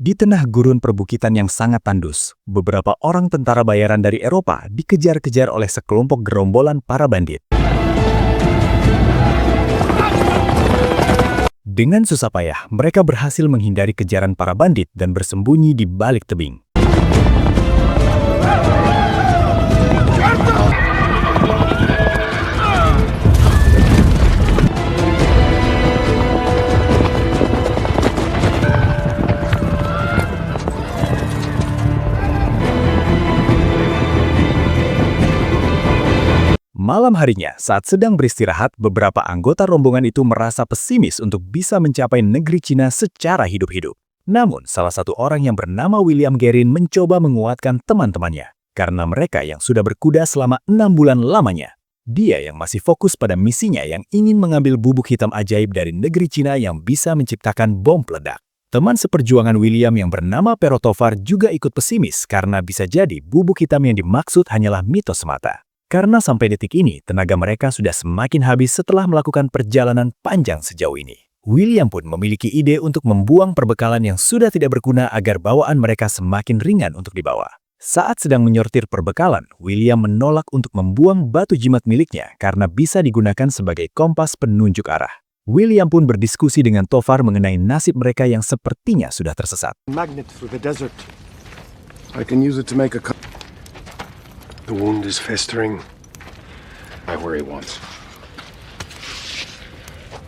Di tengah gurun perbukitan yang sangat tandus, beberapa orang tentara bayaran dari Eropa dikejar-kejar oleh sekelompok gerombolan para bandit. Dengan susah payah, mereka berhasil menghindari kejaran para bandit dan bersembunyi di balik tebing. Malam harinya, saat sedang beristirahat, beberapa anggota rombongan itu merasa pesimis untuk bisa mencapai negeri Cina secara hidup-hidup. Namun, salah satu orang yang bernama William Guerin mencoba menguatkan teman-temannya, karena mereka yang sudah berkuda selama 6 bulan lamanya. Dia yang masih fokus pada misinya yang ingin mengambil bubuk hitam ajaib dari negeri Cina yang bisa menciptakan bom peledak. Teman seperjuangan William yang bernama Pero Tovar juga ikut pesimis karena bisa jadi bubuk hitam yang dimaksud hanyalah mitos semata. Karena sampai detik ini, tenaga mereka sudah semakin habis setelah melakukan perjalanan panjang sejauh ini. William pun memiliki ide untuk membuang perbekalan yang sudah tidak berguna agar bawaan mereka semakin ringan untuk dibawa. Saat sedang menyortir perbekalan, William menolak untuk membuang batu jimat miliknya karena bisa digunakan sebagai kompas penunjuk arah. William pun berdiskusi dengan Tovar mengenai nasib mereka yang sepertinya sudah tersesat. Magnet for the desert. I can use it to make a The wound is festering. I worry once.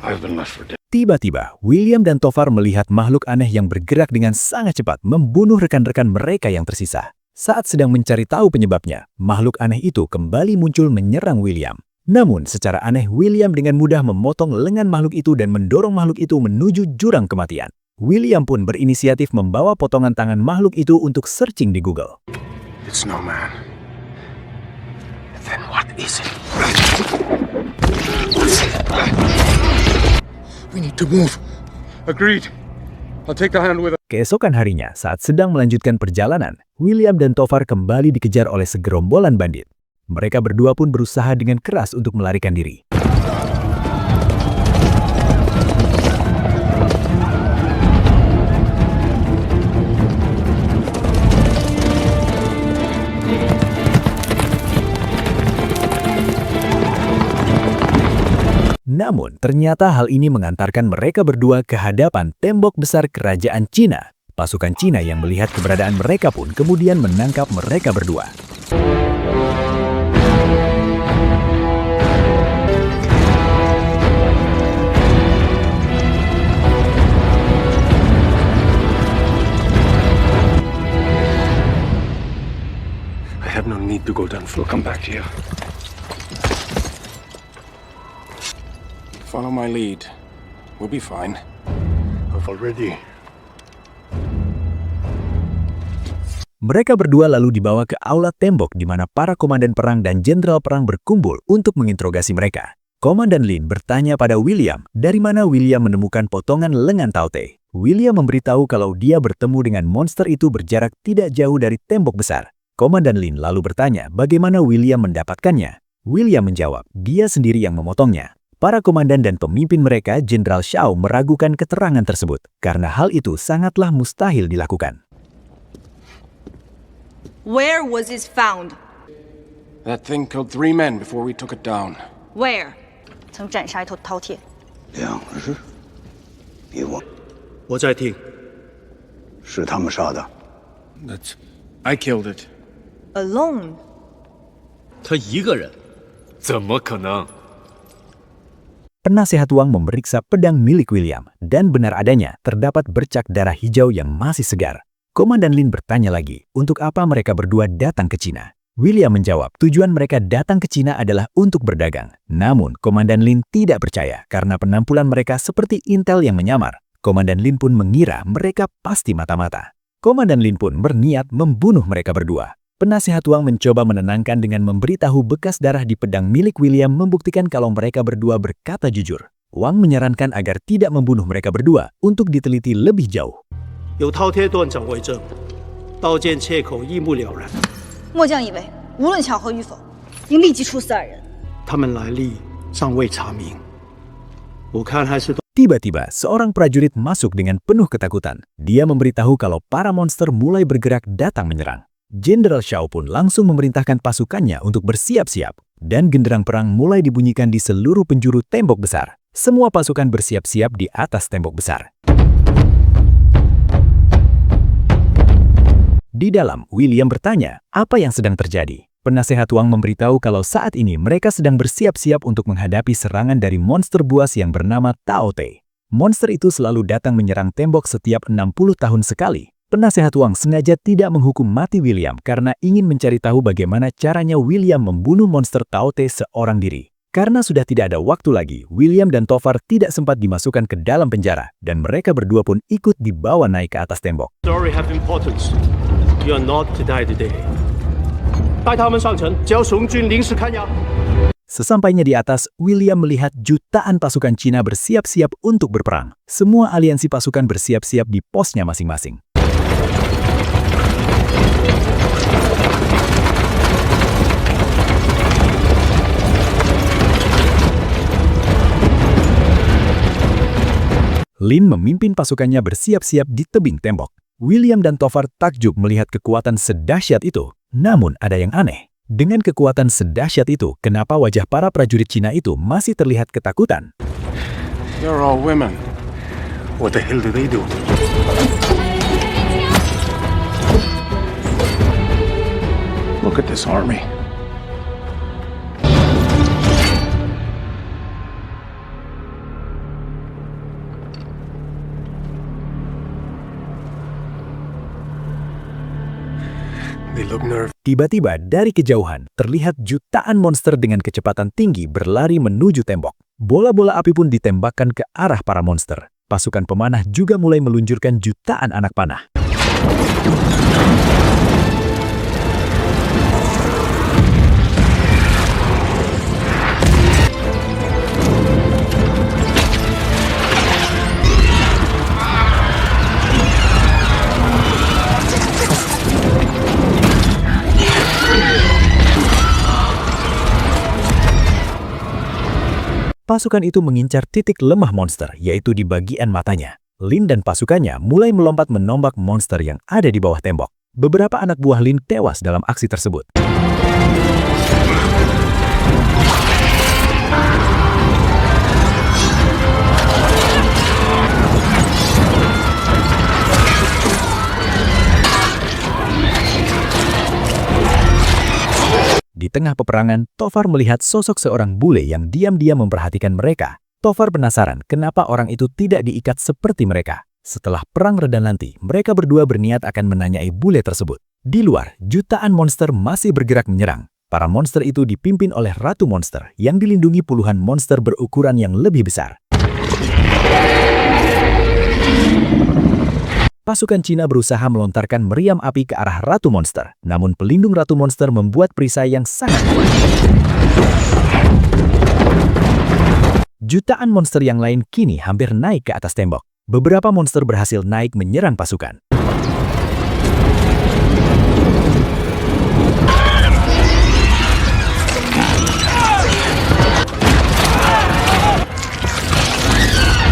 I've been left for dead. Tiba-tiba, William dan Tovar melihat makhluk aneh yang bergerak dengan sangat cepat membunuh rekan-rekan mereka yang tersisa. Saat sedang mencari tahu penyebabnya, makhluk aneh itu kembali muncul menyerang William. Namun, secara aneh, William dengan mudah memotong lengan makhluk itu dan mendorong makhluk itu menuju jurang kematian. William pun berinisiatif membawa potongan tangan makhluk itu untuk searching di Google. It's no man. Then what is it? We need to move. Agreed. I'll take the hand with it. Keesokan harinya, saat sedang melanjutkan perjalanan, William dan Tovar kembali dikejar oleh segerombolan bandit. Mereka berdua pun berusaha dengan keras untuk melarikan diri. Namun, ternyata hal ini mengantarkan mereka berdua ke hadapan tembok besar kerajaan Cina. Pasukan Cina yang melihat keberadaan mereka pun kemudian menangkap mereka berdua. I have no need to go down. We'll come back to you. Follow my lead. We'll be fine. I've already. Mereka berdua lalu dibawa ke aula tembok di mana para komandan perang dan jenderal perang berkumpul untuk menginterogasi mereka. Komandan Lin bertanya pada William, dari mana William menemukan potongan lengan Taute. William memberitahu kalau dia bertemu dengan monster itu berjarak tidak jauh dari tembok besar. Komandan Lin lalu bertanya bagaimana William mendapatkannya. William menjawab, dia sendiri yang memotongnya. Para komandan dan pemimpin mereka, Jenderal Shao, meragukan keterangan tersebut karena hal itu sangatlah mustahil dilakukan. Where was it found? That thing killed 3 men before we took it down. Where? 曾斩杀一头饕餮。2只，比我在听。是他们杀的。 That's. I killed it. Alone? 他一个人，怎么可能？ Penasehat Wang memeriksa pedang milik William, dan benar adanya terdapat bercak darah hijau yang masih segar. Komandan Lin bertanya lagi, untuk apa mereka berdua datang ke Cina? William menjawab, tujuan mereka datang ke Cina adalah untuk berdagang. Namun, Komandan Lin tidak percaya karena penampilan mereka seperti intel yang menyamar. Komandan Lin pun mengira mereka pasti mata-mata. Komandan Lin pun berniat membunuh mereka berdua. Penasehat Wang mencoba menenangkan dengan memberitahu bekas darah di pedang milik William membuktikan kalau mereka berdua berkata jujur. Wang menyarankan agar tidak membunuh mereka berdua untuk diteliti lebih jauh. 有饕餮断掌为证，刀剑切口一目了然。末将以为，无论巧合与否，应立即处死2人。他们来历尚未查明，我看还是 Tiba-tiba, seorang prajurit masuk dengan penuh ketakutan. Dia memberitahu kalau para monster mulai bergerak datang menyerang. Jenderal Shao pun langsung memerintahkan pasukannya untuk bersiap-siap. Dan genderang perang mulai dibunyikan di seluruh penjuru tembok besar. Semua pasukan bersiap-siap di atas tembok besar. Di dalam, William bertanya, apa yang sedang terjadi? Penasehat Wang memberitahu kalau saat ini mereka sedang bersiap-siap untuk menghadapi serangan dari monster buas yang bernama Tao Te. Monster itu selalu datang menyerang tembok setiap 60 tahun sekali. Penasehat Wang sengaja tidak menghukum mati William karena ingin mencari tahu bagaimana caranya William membunuh monster Tao Te seorang diri. Karena sudah tidak ada waktu lagi, William dan Tovar tidak sempat dimasukkan ke dalam penjara dan mereka berdua pun ikut dibawa naik ke atas tembok. Story have importance. You are not to die today. 带他们上城，交雄军临时看押。 Sesampainya di atas, William melihat jutaan pasukan Cina bersiap-siap untuk berperang. Semua aliansi pasukan bersiap-siap di posnya masing-masing. Lin memimpin pasukannya bersiap-siap di tebing tembok. William dan Tovar takjub melihat kekuatan sedahsyat itu. Namun ada yang aneh. Dengan kekuatan sedahsyat itu, kenapa wajah para prajurit Cina itu masih terlihat ketakutan? They're all women. What the hell do they do? Look at this army. They look nervous. Tiba-tiba dari kejauhan, terlihat jutaan monster dengan kecepatan tinggi berlari menuju tembok. Bola-bola api pun ditembakkan ke arah para monster. Pasukan pemanah juga mulai meluncurkan jutaan anak panah. Pasukan itu mengincar titik lemah monster, yaitu di bagian matanya. Lin dan pasukannya mulai melompat menombak monster yang ada di bawah tembok. Beberapa anak buah Lin tewas dalam aksi tersebut. Di tengah peperangan, Tovar melihat sosok seorang bule yang diam-diam memperhatikan mereka. Tovar penasaran kenapa orang itu tidak diikat seperti mereka. Setelah perang reda nanti, mereka berdua berniat akan menanyai bule tersebut. Di luar, jutaan monster masih bergerak menyerang. Para monster itu dipimpin oleh Ratu Monster yang dilindungi puluhan monster berukuran yang lebih besar. Pasukan Cina berusaha melontarkan meriam api ke arah Ratu Monster. Namun pelindung Ratu Monster membuat perisai yang sangat kuat. Jutaan monster yang lain kini hampir naik ke atas tembok. Beberapa monster berhasil naik menyerang pasukan.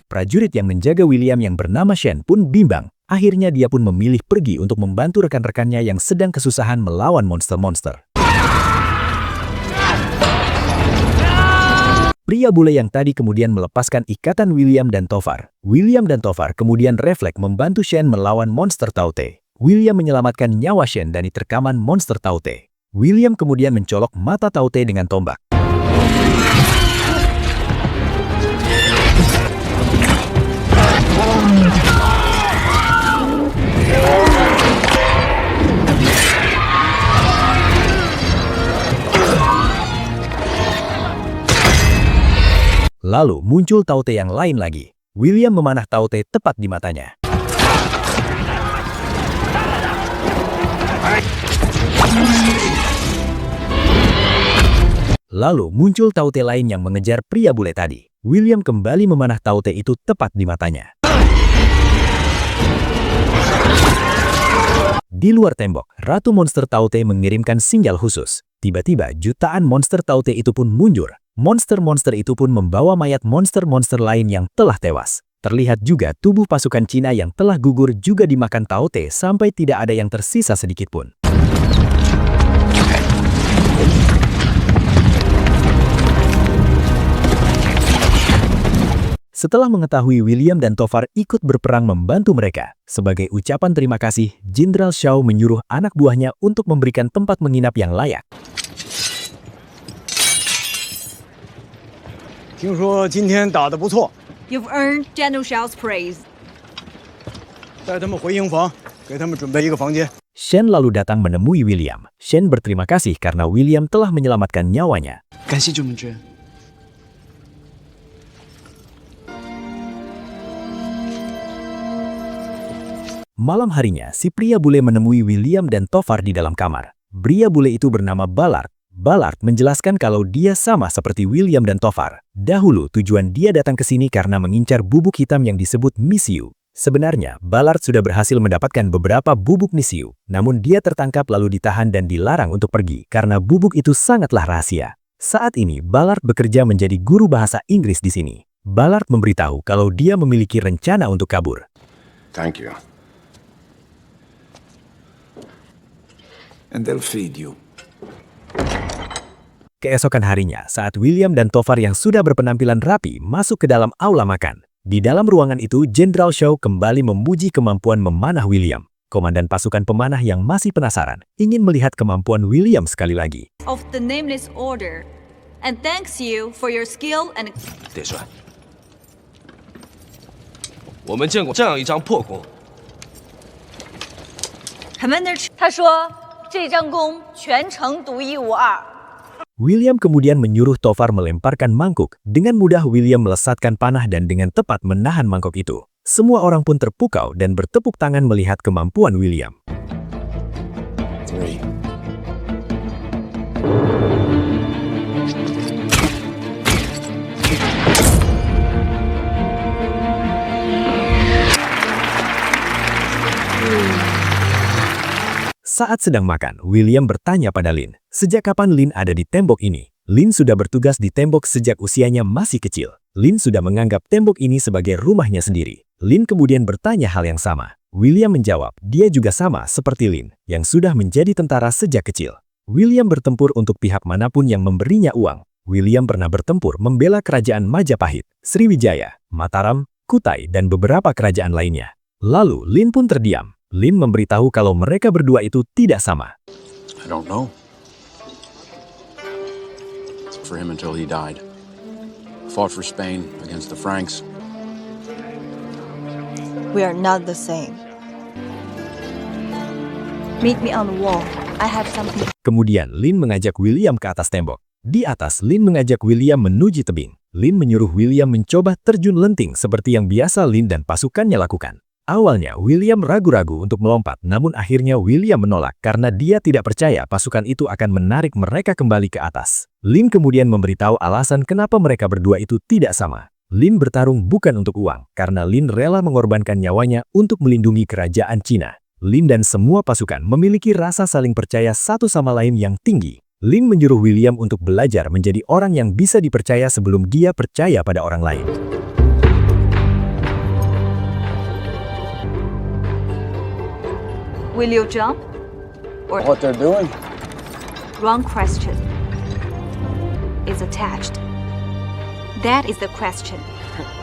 Prajurit yang menjaga William yang bernama Shen pun bimbang. Akhirnya dia pun memilih pergi untuk membantu rekan-rekannya yang sedang kesusahan melawan monster-monster. Pria bule yang tadi kemudian melepaskan ikatan William dan Tovar. William dan Tovar kemudian refleks membantu Shen melawan monster Tao Te. William menyelamatkan nyawa Shen dari terkaman monster Tao Te. William kemudian mencolok mata Tao Te dengan tombak. Lalu muncul Tao Te yang lain lagi. William memanah Tao Te tepat di matanya. Lalu muncul Tao Te lain yang mengejar pria bule tadi. William kembali memanah Tao Te itu tepat di matanya. Di luar tembok, Ratu Monster Tao Te mengirimkan sinyal khusus. Tiba-tiba jutaan monster Tao Te itu pun mundur. Monster-monster itu pun membawa mayat monster-monster lain yang telah tewas. Terlihat juga tubuh pasukan Cina yang telah gugur juga dimakan Tao Te sampai tidak ada yang tersisa sedikitpun. Setelah mengetahui William dan Tovar ikut berperang membantu mereka, sebagai ucapan terima kasih, Jenderal Shaw menyuruh anak buahnya untuk memberikan tempat menginap yang layak. 听说今天打得不错， You've earned General Shao's praise. 带他们回营房，给他们准备一个房间。 Shen lalu datang menemui William. Shen berterima kasih karena William telah menyelamatkan nyawanya. 感谢救命之恩。 Malam harinya, si pria bule menemui William dan Tovar di dalam kamar. Pria bule itu bernama Ballard. Ballard menjelaskan kalau dia sama seperti William dan Tovar. Dahulu tujuan dia datang ke sini karena mengincar bubuk hitam yang disebut misiu. Sebenarnya, Ballard sudah berhasil mendapatkan beberapa bubuk misiu. Namun dia tertangkap lalu ditahan dan dilarang untuk pergi karena bubuk itu sangatlah rahasia. Saat ini, Ballard bekerja menjadi guru bahasa Inggris di sini. Ballard memberitahu kalau dia memiliki rencana untuk kabur. Thank you. And they'll feed you. Keesokan harinya, saat William dan Tovar yang sudah berpenampilan rapi masuk ke dalam aula makan. Di dalam ruangan itu, Jenderal Shaw kembali memuji kemampuan memanah William. Komandan pasukan pemanah yang masih penasaran ingin melihat kemampuan William sekali lagi. Of the Nameless Order, and thanks you for your skill and 铁帅，我们见过这样一张破功。 Commander。他说这张弓全程独一无二。 William kemudian menyuruh Tovar melemparkan mangkuk. Dengan mudah William melesatkan panah dan dengan tepat menahan mangkuk itu. Semua orang pun terpukau dan bertepuk tangan melihat kemampuan William. 3. Saat sedang makan, William bertanya pada Lin, sejak kapan Lin ada di tembok ini? Lin sudah bertugas di tembok sejak usianya masih kecil. Lin sudah menganggap tembok ini sebagai rumahnya sendiri. Lin kemudian bertanya hal yang sama. William menjawab, dia juga sama seperti Lin, yang sudah menjadi tentara sejak kecil. William bertempur untuk pihak manapun yang memberinya uang. William pernah bertempur membela kerajaan Majapahit, Sriwijaya, Mataram, Kutai, dan beberapa kerajaan lainnya. Lalu Lin pun terdiam. Lin memberitahu kalau mereka berdua itu tidak sama. I don't know. For him until he died. Fought for Spain against the Franks. We are not the same. Meet me on the wall. I have something. Kemudian Lin mengajak William ke atas tembok. Di atas, Lin mengajak William menuju tebing. Lin menyuruh William mencoba terjun lenting seperti yang biasa Lin dan pasukannya lakukan. Awalnya, William ragu-ragu untuk melompat, namun akhirnya William menolak karena dia tidak percaya pasukan itu akan menarik mereka kembali ke atas. Lin kemudian memberitahu alasan kenapa mereka berdua itu tidak sama. Lin bertarung bukan untuk uang, karena Lin rela mengorbankan nyawanya untuk melindungi kerajaan Cina. Lin dan semua pasukan memiliki rasa saling percaya satu sama lain yang tinggi. Lin menyuruh William untuk belajar menjadi orang yang bisa dipercaya sebelum dia percaya pada orang lain. Will you jump? Or What they're doing? wrong question is attached. That is the question.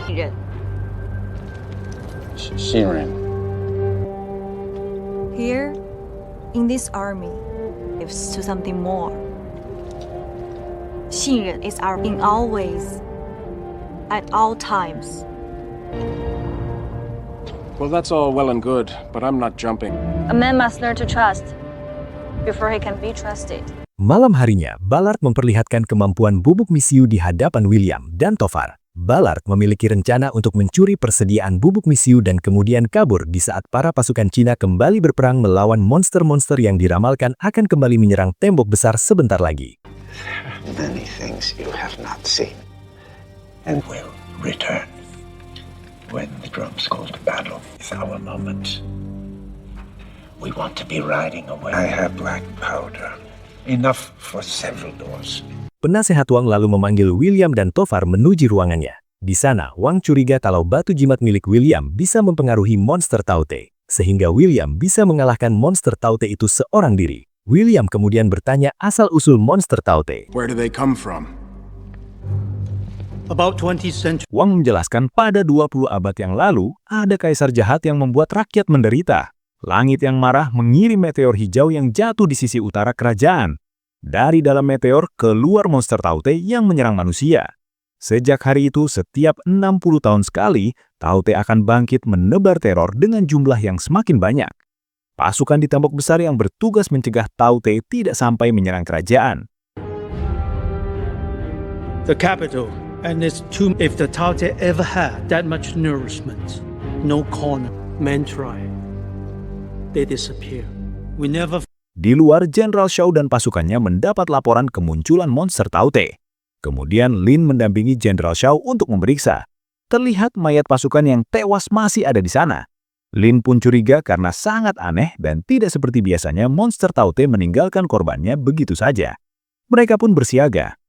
人 She ran. Here, in this army, it's to something more. 信任 is our in all ways, at all times. Well, that's all well and good, but I'm not jumping. A man must learn to trust before he can be trusted. Malam harinya, Ballard memperlihatkan kemampuan bubuk misiu di hadapan William dan Tovar. Ballard memiliki rencana untuk mencuri persediaan bubuk misiu dan kemudian kabur di saat para pasukan Cina kembali berperang melawan monster-monster yang diramalkan akan kembali menyerang tembok besar sebentar lagi. Many things you have not seen and will return. When the drums call to battle, it's our moment. We want to be riding away. I have black powder, enough for several doors. Penasehat Wang lalu memanggil William dan Tovar menuju ruangannya. Di sana, Wang curiga kalau batu jimat milik William bisa mempengaruhi monster Taute, sehingga William bisa mengalahkan monster Taute itu seorang diri. William kemudian bertanya asal-usul monster Taute. Where do they come from? About 20th century. Wang menjelaskan pada 20 abad yang lalu, ada kaisar jahat yang membuat rakyat menderita. Langit yang marah mengirim meteor hijau yang jatuh di sisi utara kerajaan. Dari dalam meteor keluar monster Taute yang menyerang manusia. Sejak hari itu, setiap 60 tahun sekali, Taute akan bangkit menebar teror dengan jumlah yang semakin banyak. Pasukan di tembok besar yang bertugas mencegah Taute tidak sampai menyerang kerajaan. The capital and its tomb. If the Taute ever had that much nourishment, no corner, men try. They disappear. We never. Di luar, Jenderal Shaw dan pasukannya mendapat laporan kemunculan monster Taute. Kemudian Lin mendampingi Jenderal Shaw untuk memeriksa. Terlihat mayat pasukan yang tewas masih ada di sana. Lin pun curiga karena sangat aneh dan tidak seperti biasanya monster Taute meninggalkan korbannya begitu saja. Mereka pun bersiaga.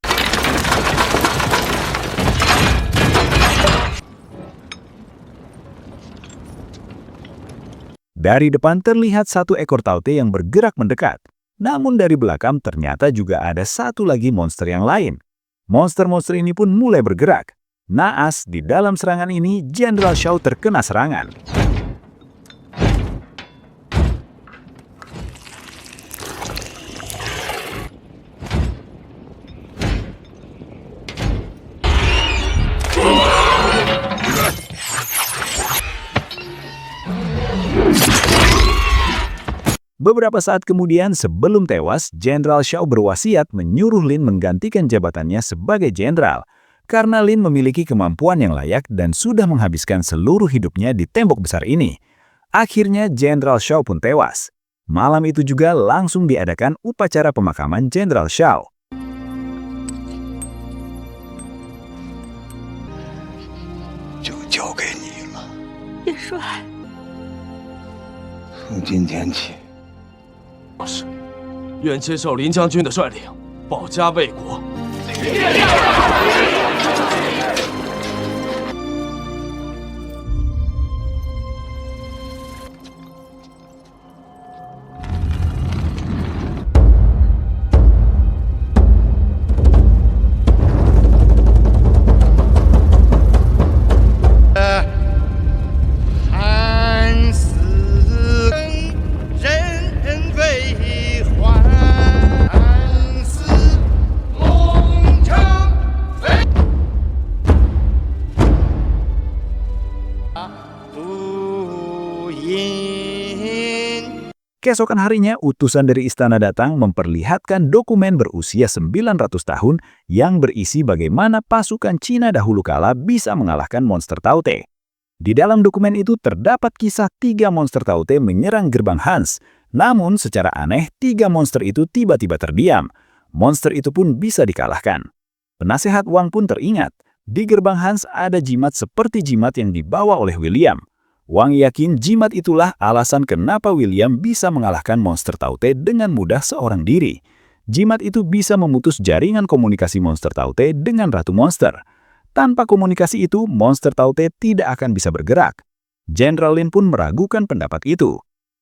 Dari depan terlihat satu ekor Taute yang bergerak mendekat. Namun dari belakang ternyata juga ada satu lagi monster yang lain. Monster-monster ini pun mulai bergerak. Naas, di dalam serangan ini, Jenderal Shaw terkena serangan. Beberapa saat kemudian, sebelum tewas, Jenderal Shaw berwasiat menyuruh Lin menggantikan jabatannya sebagai jenderal, karena Lin memiliki kemampuan yang layak dan sudah menghabiskan seluruh hidupnya di tembok besar ini. Akhirnya, Jenderal Shaw pun tewas. Malam itu juga langsung diadakan upacara pemakaman Jenderal Shaw. 就交给你了。元帅，从今天起，愿接受林将军的率领，保家卫国。Keesokan harinya, utusan dari istana datang memperlihatkan dokumen berusia 900 tahun yang berisi bagaimana pasukan Cina dahulu kala bisa mengalahkan monster Taute. Di dalam dokumen itu terdapat kisah 3 monster Taute menyerang gerbang Hans. Namun secara aneh, 3 monster itu tiba-tiba terdiam. Monster itu pun bisa dikalahkan. Penasehat Wang pun teringat, di gerbang Hans ada jimat seperti jimat yang dibawa oleh William. Wang yakin jimat itulah alasan kenapa William bisa mengalahkan monster Taute dengan mudah seorang diri. Jimat itu bisa memutus jaringan komunikasi monster Taute dengan Ratu Monster. Tanpa komunikasi itu, monster Taute tidak akan bisa bergerak. Jenderal Lin pun meragukan pendapat itu.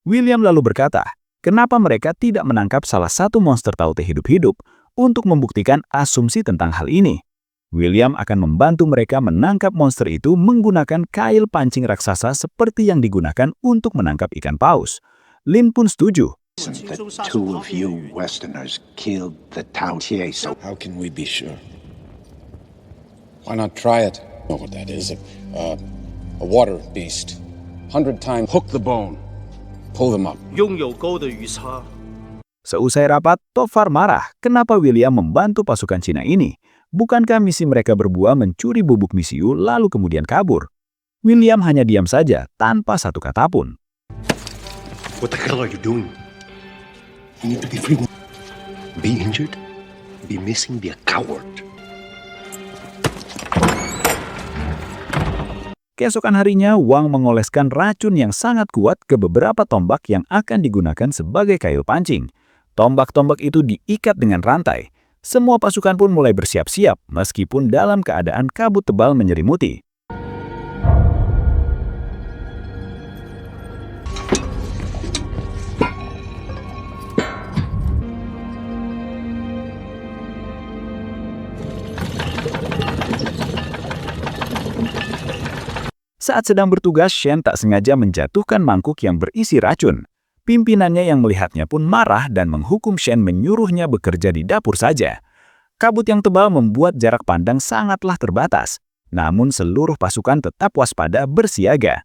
William lalu berkata, kenapa mereka tidak menangkap salah satu monster Taute hidup-hidup untuk membuktikan asumsi tentang hal ini. William akan membantu mereka menangkap monster itu menggunakan kail pancing raksasa seperti yang digunakan untuk menangkap ikan paus. Lin pun setuju. The two of you Westerners killed the Taotie, so How can we be sure? Why not try it? Know what that is? A water beast. 100 times. Hook the bone. Pull them up. 拥有高的鱼叉。 Seusai rapat, Tovar marah kenapa William membantu pasukan Cina ini. Bukankah misi mereka berdua mencuri bubuk misiu lalu kemudian kabur? William hanya diam saja tanpa satu kata pun. What the hell are you doing? You need to be free. Be injured, be missing, be a coward. Keesokan harinya, Wang mengoleskan racun yang sangat kuat ke beberapa tombak yang akan digunakan sebagai kail pancing. Tombak-tombak itu diikat dengan rantai. Semua pasukan pun mulai bersiap-siap meskipun dalam keadaan kabut tebal menyelimuti. Saat sedang bertugas, Shen tak sengaja menjatuhkan mangkuk yang berisi racun. Pimpinannya yang melihatnya pun marah dan menghukum Shen menyuruhnya bekerja di dapur saja. Kabut yang tebal membuat jarak pandang sangatlah terbatas. Namun seluruh pasukan tetap waspada bersiaga.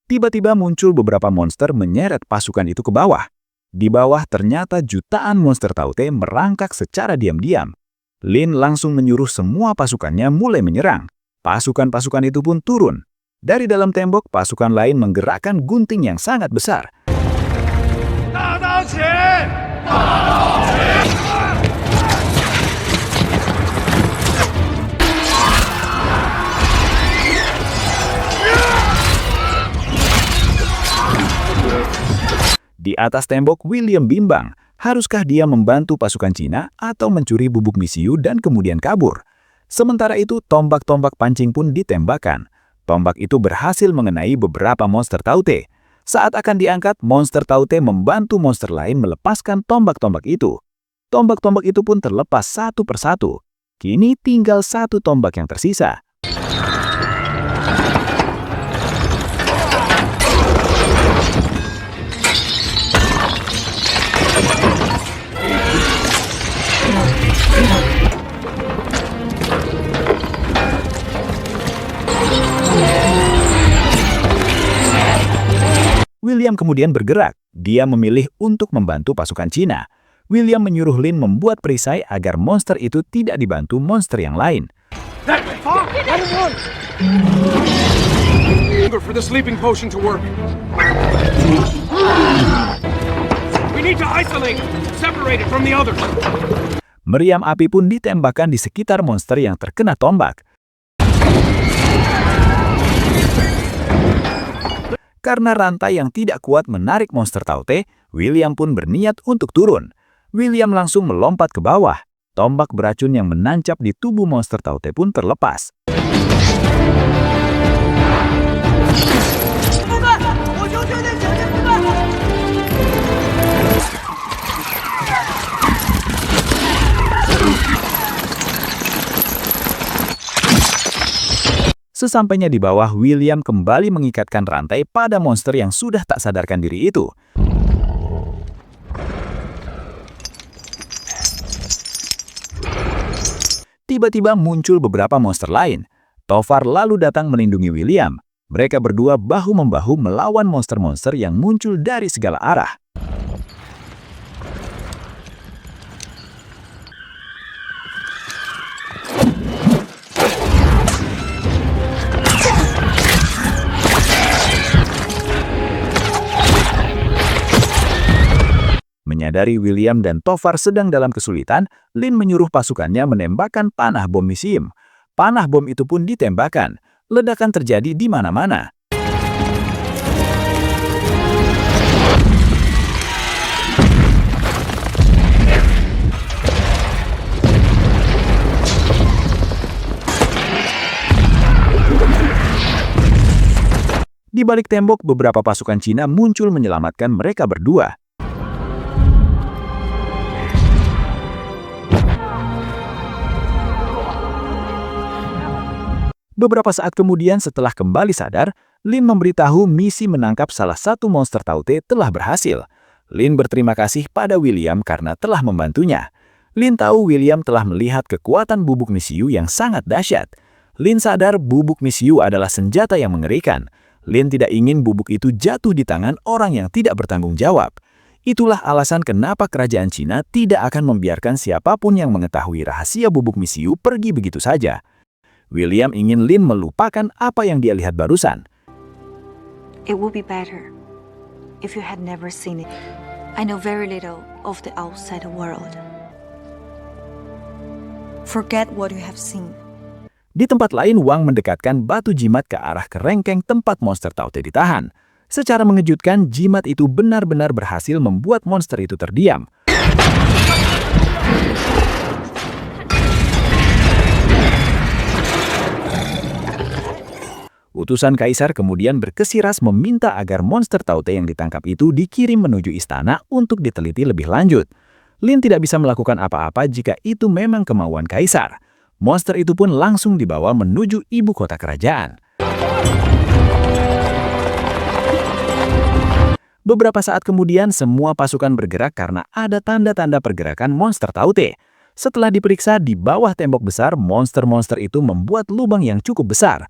Tiba-tiba muncul beberapa monster menyeret pasukan itu ke bawah. Di bawah ternyata jutaan monster Taute merangkak secara diam-diam. Lin langsung menyuruh semua pasukannya mulai menyerang. Pasukan-pasukan itu pun turun. Dari dalam tembok, pasukan lain menggerakkan gunting yang sangat besar. Di atas tembok, William bimbang. Haruskah dia membantu pasukan Cina atau mencuri bubuk misiu dan kemudian kabur? Sementara itu, tombak-tombak pancing pun ditembakkan. Tombak itu berhasil mengenai beberapa monster Taute. Saat akan diangkat, monster Taute membantu monster lain melepaskan tombak-tombak itu. Tombak-tombak itu pun terlepas satu persatu. Kini tinggal satu tombak yang tersisa. William kemudian bergerak. Dia memilih untuk membantu pasukan Cina. William menyuruh Lin membuat perisai agar monster itu tidak dibantu monster yang lain. For the sleeping potion to work. We need to isolate, separate it from the others. Meriam api pun ditembakkan di sekitar monster yang terkena tombak. Karena rantai yang tidak kuat menarik monster Taute, William pun berniat untuk turun. William langsung melompat ke bawah. Tombak beracun yang menancap di tubuh monster Taute pun terlepas. Sesampainya di bawah, William kembali mengikatkan rantai pada monster yang sudah tak sadarkan diri itu. Tiba-tiba muncul beberapa monster lain. Tofar lalu datang melindungi William. Mereka berdua bahu-membahu melawan monster-monster yang muncul dari segala arah. Menyadari William dan Tofar sedang dalam kesulitan, Lin menyuruh pasukannya menembakkan panah bom misium. Panah bom itu pun ditembakkan. Ledakan terjadi di mana-mana. Di balik tembok, beberapa pasukan Cina muncul menyelamatkan mereka berdua. Beberapa saat kemudian setelah kembali sadar, Lin memberitahu misi menangkap salah satu monster Taute telah berhasil. Lin berterima kasih pada William karena telah membantunya. Lin tahu William telah melihat kekuatan bubuk misiu yang sangat dahsyat. Lin sadar bubuk misiu adalah senjata yang mengerikan. Lin tidak ingin bubuk itu jatuh di tangan orang yang tidak bertanggung jawab. Itulah alasan kenapa kerajaan Cina tidak akan membiarkan siapapun yang mengetahui rahasia bubuk misiu pergi begitu saja. William ingin Lin melupakan apa yang dia lihat barusan. It would be better if you had never seen it. I know very little of the outside world. Forget what you have seen. Di tempat lain, Wang mendekatkan batu jimat ke arah kerengkeng tempat monster Taute ditahan. Secara mengejutkan, jimat itu benar-benar berhasil membuat monster itu terdiam. Utusan Kaisar kemudian berkesiras meminta agar monster Taute yang ditangkap itu dikirim menuju istana untuk diteliti lebih lanjut. Lin tidak bisa melakukan apa-apa jika itu memang kemauan Kaisar. Monster itu pun langsung dibawa menuju ibu kota kerajaan. Beberapa saat kemudian, semua pasukan bergerak karena ada tanda-tanda pergerakan monster Taute. Setelah diperiksa, di bawah tembok besar, monster-monster itu membuat lubang yang cukup besar.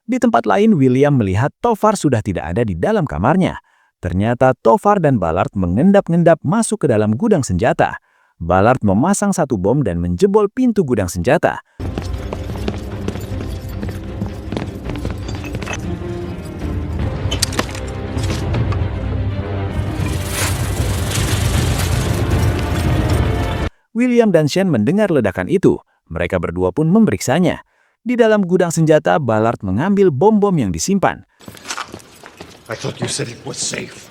Di tempat lain, William melihat Tofar sudah tidak ada di dalam kamarnya. Ternyata Tofar dan Ballard mengendap-endap masuk ke dalam gudang senjata. Ballard memasang satu bom dan menjebol pintu gudang senjata. William dan Shen mendengar ledakan itu. Mereka berdua pun memeriksanya. Di dalam gudang senjata, Ballard mengambil bom-bom yang disimpan. I thought you said it was safe.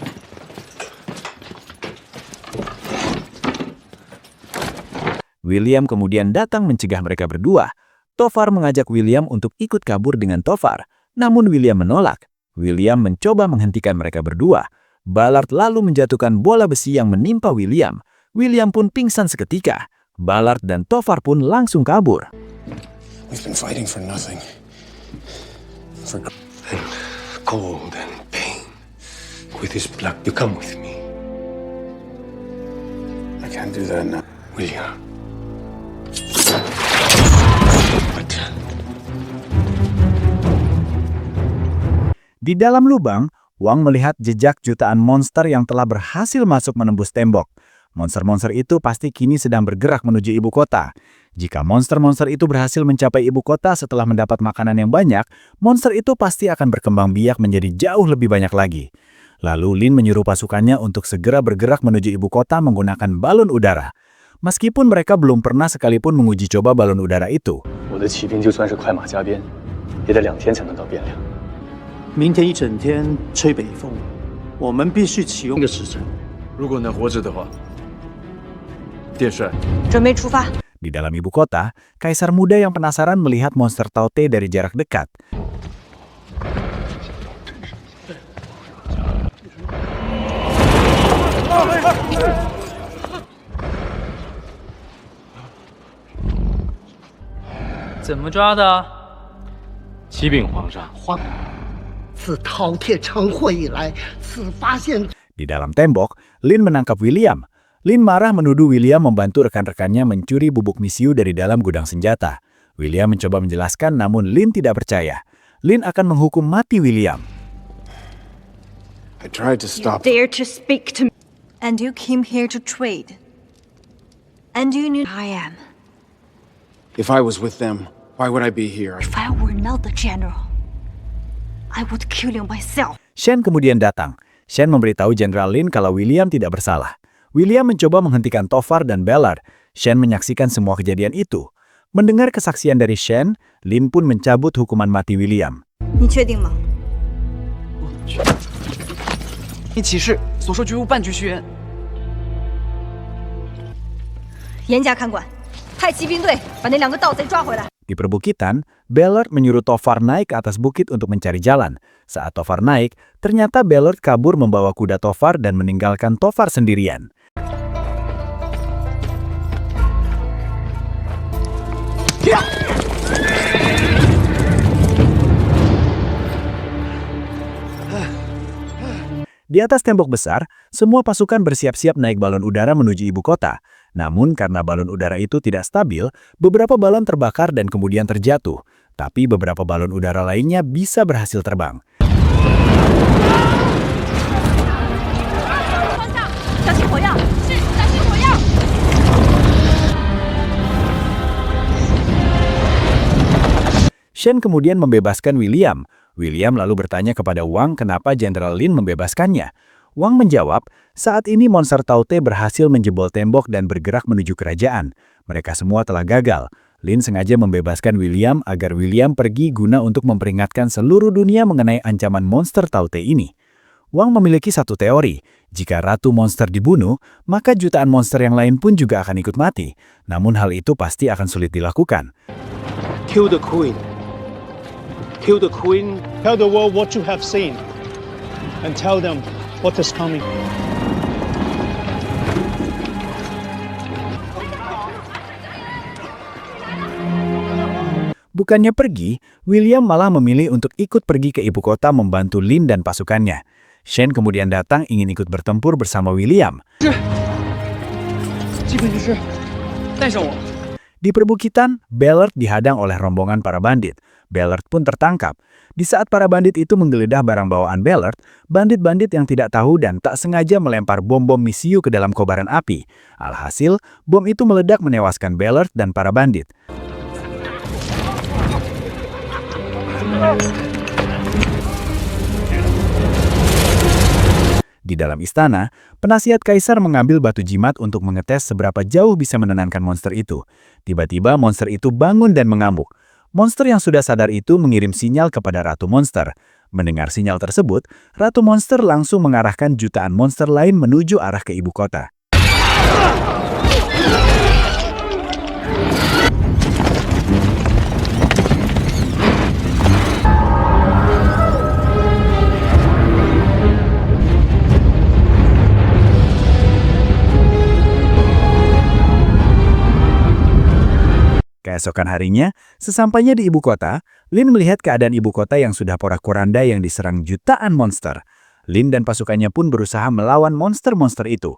William kemudian datang mencegah mereka berdua. Tofar mengajak William untuk ikut kabur dengan Tofar, namun William menolak. William mencoba menghentikan mereka berdua. Ballard lalu menjatuhkan bola besi yang menimpa William. William pun pingsan seketika. Ballard dan Tofar pun langsung kabur. We've been fighting for nothing. And cold and pain. With his blood, you come with me. I can't do that now. William. But Di dalam lubang, Wang melihat jejak jutaan monster yang telah berhasil masuk menembus tembok. Monster-monster itu pasti kini sedang bergerak menuju ibu kota. Jika monster-monster itu berhasil mencapai ibu kota setelah mendapat makanan yang banyak, monster itu pasti akan berkembang biak menjadi jauh lebih banyak lagi. Lalu Lin menyuruh pasukannya untuk segera bergerak menuju ibu kota menggunakan balon udara. Meskipun mereka belum pernah sekalipun menguji coba balon udara itu. 明天一整天吹北风，我们必须启用一个时辰。如果能活着的话，殿帅，准备出发。 Di dalam ibu kota, Kaisar muda yang penasaran melihat monster Taute dari jarak dekat. Di dalam tembok, Lin menangkap William. Lin marah menuduh William membantu rekan-rekannya mencuri bubuk misiu dari dalam gudang senjata. William mencoba menjelaskan, namun Lin tidak percaya. Lin akan menghukum mati William. I tried to stop. Dare to speak to me. And you came here to trade. And you knew I am. If I was with them, why would I be here? If I were not the general, I would kill you myself. Shen kemudian datang. Shen memberitahu Jenderal Lin kalau William tidak bersalah. William mencoba menghentikan Tofar dan Ballard. Shen menyaksikan semua kejadian itu. Mendengar kesaksian dari Shen, Lin pun mencabut hukuman mati William. 你确定吗？你启示所说绝无半句虚言。严加看管，派骑兵队把那两个盗贼抓回来。 Di perbukitan, Ballard menyuruh Tofar naik ke atas bukit untuk mencari jalan. Saat Tofar naik, ternyata Ballard kabur membawa kuda Tofar dan meninggalkan Tofar sendirian. Di atas tembok besar, semua pasukan bersiap-siap naik balon udara menuju ibu kota. Namun karena balon udara itu tidak stabil, beberapa balon terbakar dan kemudian terjatuh. Tapi beberapa balon udara lainnya bisa berhasil terbang. Shen kemudian membebaskan William. William lalu bertanya kepada Wang kenapa Jenderal Lin membebaskannya. Wang menjawab, saat ini monster Taute berhasil menjebol tembok dan bergerak menuju kerajaan. Mereka semua telah gagal. Lin sengaja membebaskan William agar William pergi guna untuk memperingatkan seluruh dunia mengenai ancaman monster Taute ini. Wang memiliki satu teori, jika Ratu Monster dibunuh, maka jutaan monster yang lain pun juga akan ikut mati. Namun hal itu pasti akan sulit dilakukan. Kill the queen. Kill the queen. Tell the world what you have seen. And tell them what is coming. Bukannya pergi, William malah memilih untuk ikut pergi ke ibu kota membantu Lin dan pasukannya. Shen kemudian datang ingin ikut bertempur bersama William. Di perbukitan, Ballard dihadang oleh rombongan para bandit. Ballard pun tertangkap. Di saat para bandit itu menggeledah barang bawaan Ballard, bandit-bandit yang tidak tahu dan tak sengaja melempar bom-bom misiu ke dalam kobaran api. Alhasil, bom itu meledak menewaskan Ballard dan para bandit. Di dalam istana, penasihat kaisar mengambil batu jimat untuk mengetes seberapa jauh bisa menenangkan monster itu. Tiba-tiba monster itu bangun dan mengamuk. Monster yang sudah sadar itu mengirim sinyal kepada Ratu Monster. Mendengar sinyal tersebut, Ratu Monster langsung mengarahkan jutaan monster lain menuju arah ke ibu kota. Keesokan harinya, sesampainya di ibu kota, Lin melihat keadaan ibu kota yang sudah porak-poranda yang diserang jutaan monster. Lin dan pasukannya pun berusaha melawan monster-monster itu.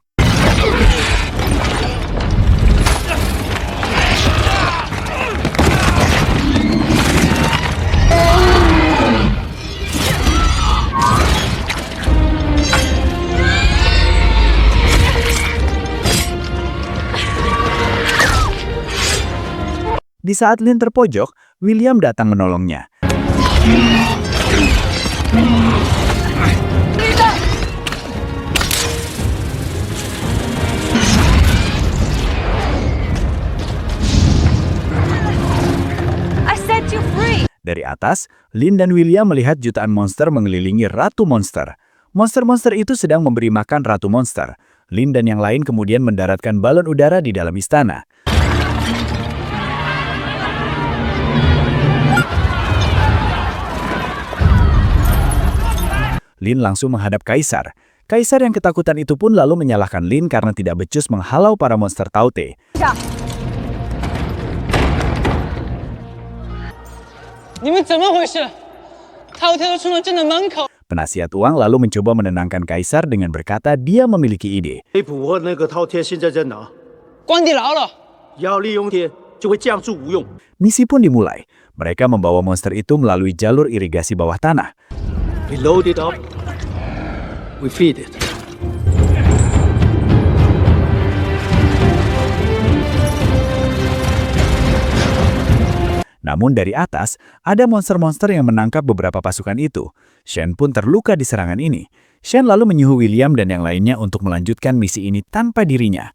Di saat Lin terpojok, William datang menolongnya. I set you free. Dari atas, Lin dan William melihat jutaan monster mengelilingi Ratu Monster. Monster-monster itu sedang memberi makan Ratu Monster. Lin dan yang lain kemudian mendaratkan balon udara di dalam istana. Lin langsung menghadap Kaisar. Kaisar yang ketakutan itu pun lalu menyalahkan Lin karena tidak becus menghalau para monster Taute. Penasihat Wang lalu mencoba menenangkan Kaisar dengan berkata dia memiliki ide. Misi pun dimulai. Mereka membawa monster itu melalui jalur irigasi bawah tanah. We load it up. We feed it. Namun dari atas, ada monster-monster yang menangkap beberapa pasukan itu. Shen pun terluka di serangan ini. Shen lalu menyuruh William dan yang lainnya untuk melanjutkan misi ini tanpa dirinya.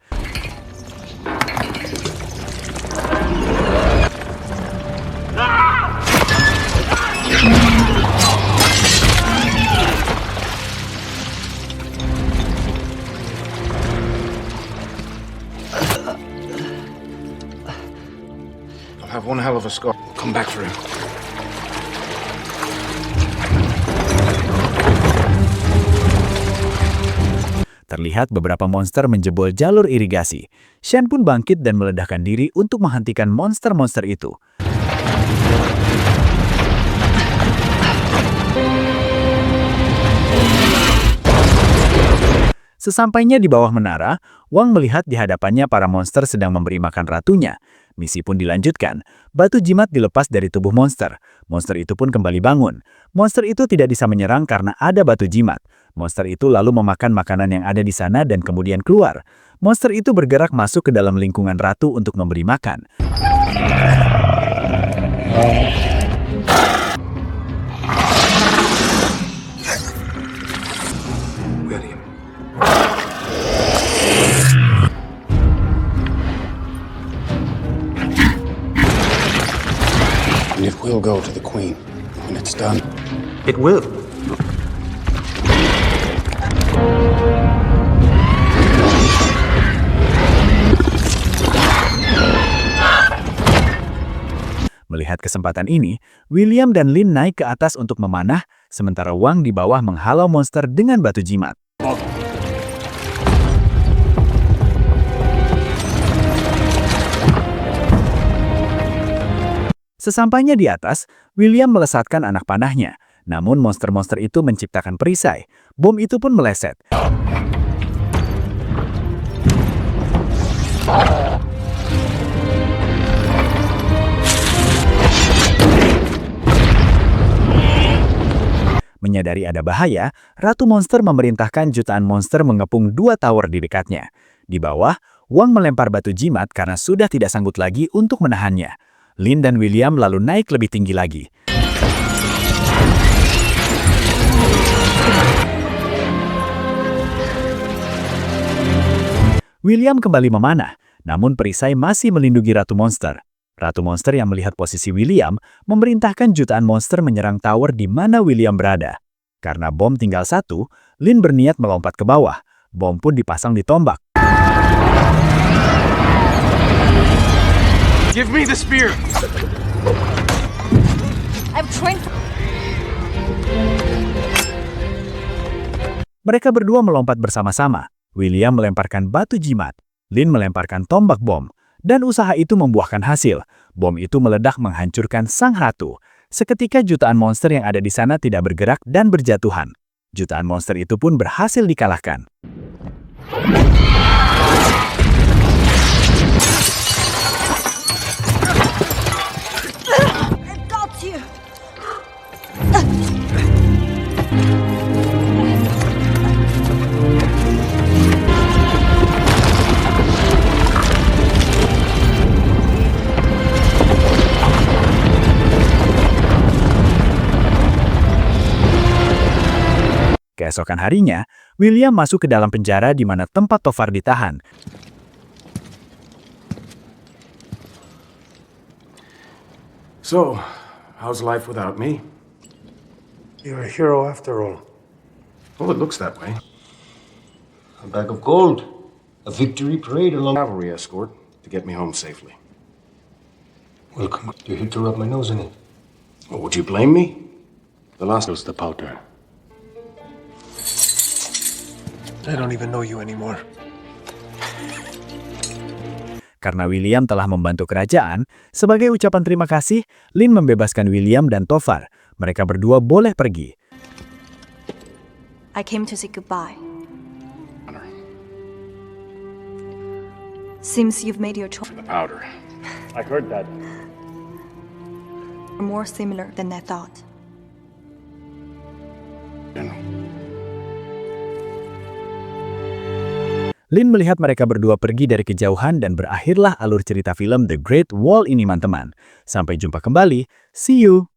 Have one hell of a scar. Come back for him. Terlihat beberapa monster menjebol jalur irigasi. Shen pun bangkit dan meledakkan diri untuk menghentikan monster-monster itu. Sesampainya di bawah menara, Wang melihat di hadapannya para monster sedang memberi makan ratunya. Misi pun dilanjutkan. Batu jimat dilepas dari tubuh monster. Monster itu pun kembali bangun. Monster itu tidak bisa menyerang karena ada batu jimat. Monster itu lalu memakan makanan yang ada di sana dan kemudian keluar. Monster itu bergerak masuk ke dalam lingkungan ratu untuk memberi makan. will go to the Queen when it's done. It will. Melihat kesempatan ini, William dan Lin naik ke atas untuk memanah, sementara Wang di bawah menghalau monster dengan batu jimat. Sesampainya di atas, William melesatkan anak panahnya. Namun monster-monster itu menciptakan perisai. Bom itu pun meleset. Menyadari ada bahaya, Ratu Monster memerintahkan jutaan monster mengepung 2 tower di dekatnya. Di bawah, Wang melempar batu jimat karena sudah tidak sanggup lagi untuk menahannya. Lin dan William lalu naik lebih tinggi lagi. William kembali memanah, namun perisai masih melindungi Ratu Monster. Ratu Monster yang melihat posisi William memerintahkan jutaan monster menyerang tower di mana William berada. Karena bom tinggal 1, Lin berniat melompat ke bawah. Bom pun dipasang di tombak. Give me the spear! I'm trained. Mereka berdua melompat bersama-sama. William melemparkan batu jimat. Lin melemparkan tombak bom. Dan usaha itu membuahkan hasil. Bom itu meledak menghancurkan sang ratu. Seketika jutaan monster yang ada di sana tidak bergerak dan berjatuhan. Jutaan monster itu pun berhasil dikalahkan. I've got you. Keesokan harinya, William masuk ke dalam penjara di mana tempat Tofar ditahan. So, how's life without me? You're a hero after all. Well, it looks that way. A bag of gold. A victory parade along... Cavalry escort to get me home safely. Welcome. You're here to rub my nose in it. Well, would you blame me? The last was the powder. I don't even know you anymore. Karena William telah membantu kerajaan, sebagai ucapan terima kasih, Lin membebaskan William dan Tofar. Mereka berdua boleh pergi. I came to say goodbye. Honor. Seems you've made your choice. The powder. I heard that. More similar than I thought. General. Lin melihat mereka berdua pergi dari kejauhan dan berakhirlah alur cerita film The Great Wall ini, teman-teman. Sampai jumpa kembali. See you!